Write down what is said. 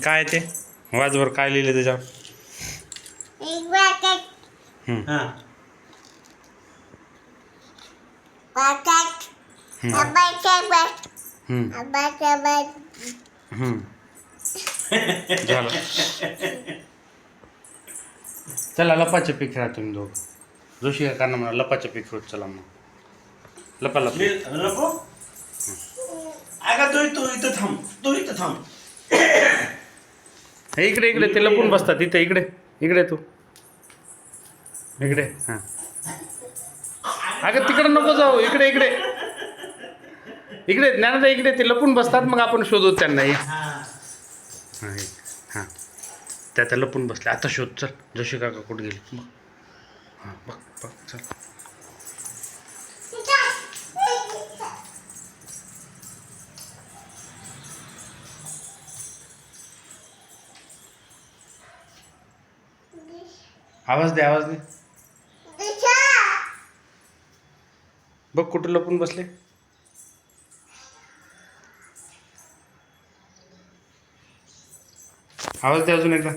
काय ते वाजवर काय लिहिले त्याच्यावर? झालं. चला लपाछपी खेळा तुम्ही दोघं. जोशी काकांना म्हणा लपाछपी खेळत चला मग. लपालपी. लपो. अगं तू इथं थांब. तू इथं थांब. इकडे इकडे ते लपून बसतात इथे. इकडे इकडे तू इकडे. हां अगं तिकडे नको जाऊ. इकडे इकडे इकडे ज्ञानदा इकडे ते लपून बसतात मग आपण शोधू त्यांना. हां हां त्या लपून बसले. आता शोध चल. जोशी काका कुठे गेले बघ. हां बघ बघ चल. आवाज दे आवाज दे. बघ कुठे लपून बसले. आवाज दे अजून एकदा.